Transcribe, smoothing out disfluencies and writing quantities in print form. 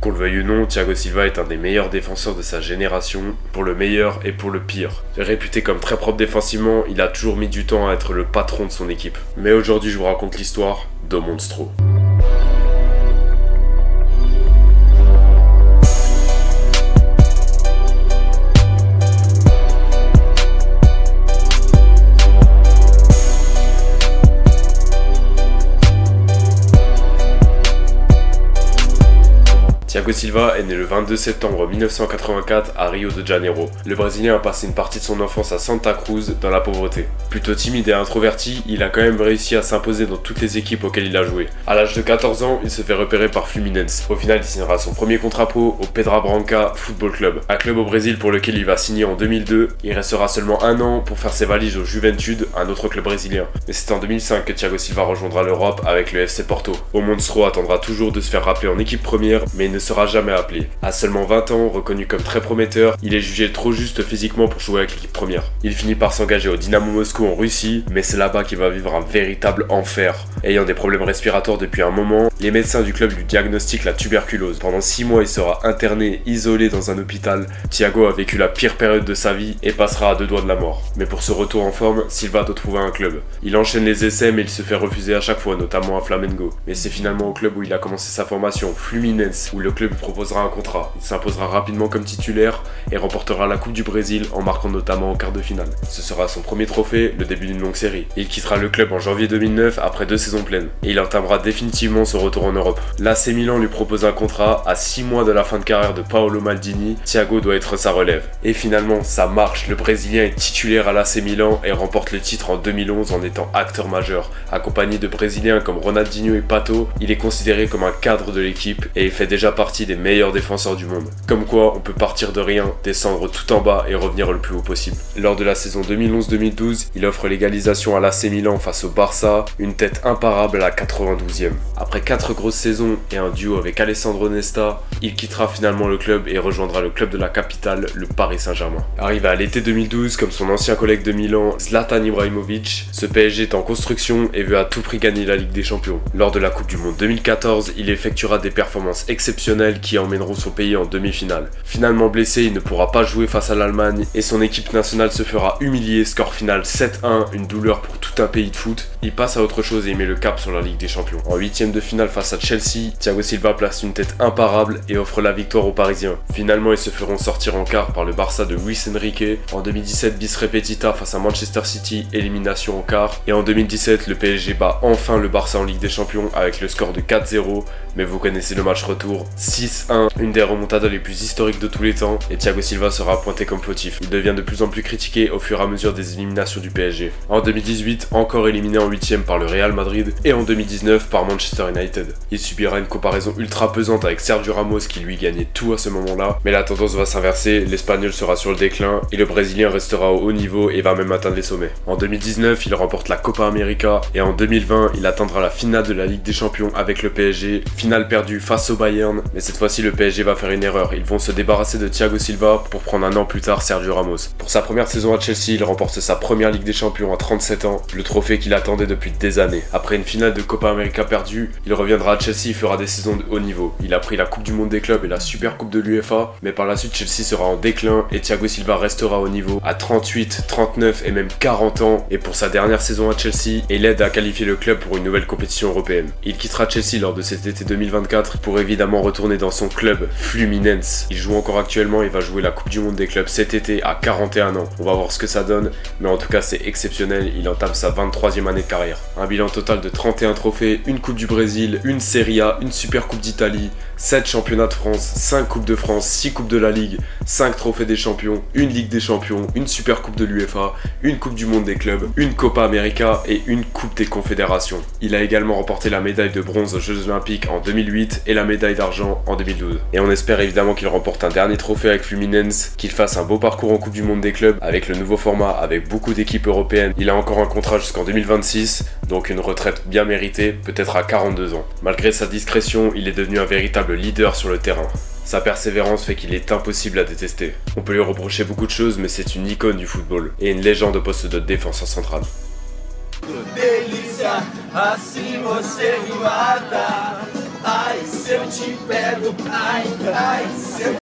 Qu'on le veuille ou non, Thiago Silva est un des meilleurs défenseurs de sa génération, pour le meilleur et pour le pire. Réputé comme très propre défensivement, il a toujours mis du temps à être le patron de son équipe. Mais aujourd'hui, je vous raconte l'histoire de Monstro. Thiago Silva est né le 22 septembre 1984 à Rio de Janeiro. Le Brésilien a passé une partie de son enfance à Santa Cruz, dans la pauvreté. Plutôt timide et introverti, il a quand même réussi à s'imposer dans toutes les équipes auxquelles il a joué. À l'âge de 14 ans, il se fait repérer par Fluminense. Au final, il signera son premier contrat pro au Pedra Branca Football Club, un club au Brésil pour lequel il va signer en 2002. Il restera seulement un an pour faire ses valises au Juventude, un autre club brésilien. Mais c'est en 2005 que Thiago Silva rejoindra l'Europe avec le FC Porto. Au Monstro attendra toujours de se faire rappeler en équipe première, mais il ne sera jamais appelé. À seulement 20 ans, reconnu comme très prometteur, il est jugé trop juste physiquement pour jouer avec l'équipe première. Il finit par s'engager au Dynamo Moscou en Russie, mais c'est là-bas qu'il va vivre un véritable enfer. Ayant des problèmes respiratoires depuis un moment, les médecins du club lui diagnostiquent la tuberculose. Pendant 6 mois, il sera interné, isolé dans un hôpital. Thiago a vécu la pire période de sa vie et passera à 2 doigts de la mort. Mais pour ce retour en forme, Silva doit trouver un club. Il enchaîne les essais, mais il se fait refuser à chaque fois, notamment à Flamengo. Mais c'est finalement au club où il a commencé sa formation, Fluminense, où le club proposera un contrat. Il s'imposera rapidement comme titulaire et remportera la Coupe du Brésil en marquant notamment en quart de finale. Ce sera son premier trophée, le début d'une longue série. Il quittera le club en janvier 2009 après 2 saisons pleines et il entamera définitivement son retour en Europe. L'AC Milan lui propose un contrat à 6 mois de la fin de carrière de Paolo Maldini. Thiago doit être sa relève. Et finalement, ça marche. Le Brésilien est titulaire à l'AC Milan et remporte le titre en 2011 en étant acteur majeur. Accompagné de Brésiliens comme Ronaldinho et Pato, il est considéré comme un cadre de l'équipe et il fait déjà partie des meilleurs défenseurs du monde. Comme quoi, on peut partir de rien, descendre tout en bas et revenir le plus haut possible. Lors de la saison 2011-2012, il offre l'égalisation à l'AC Milan face au Barça, une tête imparable à la 92e. Après 4 grosses saisons et un duo avec Alessandro Nesta, il quittera finalement le club et rejoindra le club de la capitale, le Paris Saint-Germain. Arrivé à l'été 2012, comme son ancien collègue de Milan, Zlatan Ibrahimovic, ce PSG est en construction et veut à tout prix gagner la Ligue des Champions. Lors de la Coupe du Monde 2014, il effectuera des performances exceptionnelles qui emmèneront son pays en demi-finale. Finalement blessé, il ne pourra pas jouer face à l'Allemagne et son équipe nationale se fera humilier, score final 7-1, une douleur pour tout un pays de foot. Il passe à autre chose et il met le cap sur la Ligue des Champions. En 8ème de finale face à Chelsea, Thiago Silva place une tête imparable et offre la victoire aux Parisiens. Finalement, ils se feront sortir en quart par le Barça de Luis Enrique. En 2017, bis repetita face à Manchester City, élimination en quart. Et en 2017, le PSG bat enfin le Barça en Ligue des Champions avec le score de 4-0. Mais vous connaissez le match retour, 6-1, une des remontadas les plus historiques de tous les temps, et Thiago Silva sera pointé comme fautif. Il devient de plus en plus critiqué au fur et à mesure des éliminations du PSG. En 2018, encore éliminé en 8ème par le Real Madrid, et en 2019 par Manchester United. Il subira une comparaison ultra pesante avec Sergio Ramos qui lui gagnait tout à ce moment-là, mais la tendance va s'inverser, l'Espagnol sera sur le déclin, et le Brésilien restera au haut niveau et va même atteindre les sommets. En 2019, il remporte la Copa América, et en 2020, il atteindra la finale de la Ligue des Champions avec le PSG, finale perdue face au Bayern, mais cette fois-ci le PSG va faire une erreur. Ils vont se débarrasser de Thiago Silva pour prendre un an plus tard Sergio Ramos. Pour sa première saison à Chelsea, il remporte sa première Ligue des Champions à 37 ans, le trophée qu'il attendait depuis des années. Après une finale de Copa América perdue, il reviendra à Chelsea et fera des saisons de haut niveau. Il a pris la Coupe du Monde des clubs et la Super Coupe de l'UEFA, mais par la suite Chelsea sera en déclin et Thiago Silva restera au niveau à 38, 39 et même 40 ans. Et pour sa dernière saison à Chelsea, il aide à qualifier le club pour une nouvelle compétition européenne. Il quittera Chelsea lors de cet été 2024 pour évidemment retourner dans son club Fluminense. Il joue encore actuellement et va jouer la Coupe du Monde des clubs cet été à 41 ans. On va voir ce que ça donne, mais en tout cas c'est exceptionnel, il entame sa 23e année de carrière. Un bilan total de 31 trophées, une Coupe du Brésil, une Serie A, une Super Coupe d'Italie, 7 championnats de France, 5 Coupes de France, 6 Coupes de la Ligue, 5 trophées des champions, une Ligue des champions, une Super Coupe de l'UEFA, une Coupe du Monde des clubs, une Copa América et une Coupe des Confédérations. Il a également remporté la médaille de bronze aux Jeux Olympiques en 2008 et la médaille d'argent en 2012. Et on espère évidemment qu'il remporte un dernier trophée avec Fluminense, qu'il fasse un beau parcours en Coupe du Monde des clubs avec le nouveau format, avec beaucoup d'équipes européennes. Il a encore un contrat jusqu'en 2026, donc une retraite bien méritée, peut-être à 42 ans. Malgré sa discrétion, il est devenu un véritable leader sur le terrain. Sa persévérance fait qu'il est impossible à détester. On peut lui reprocher beaucoup de choses, mais c'est une icône du football et une légende au poste de défenseur central. Delícia, assim você me mata. ai, se eu te pego, ai, ai.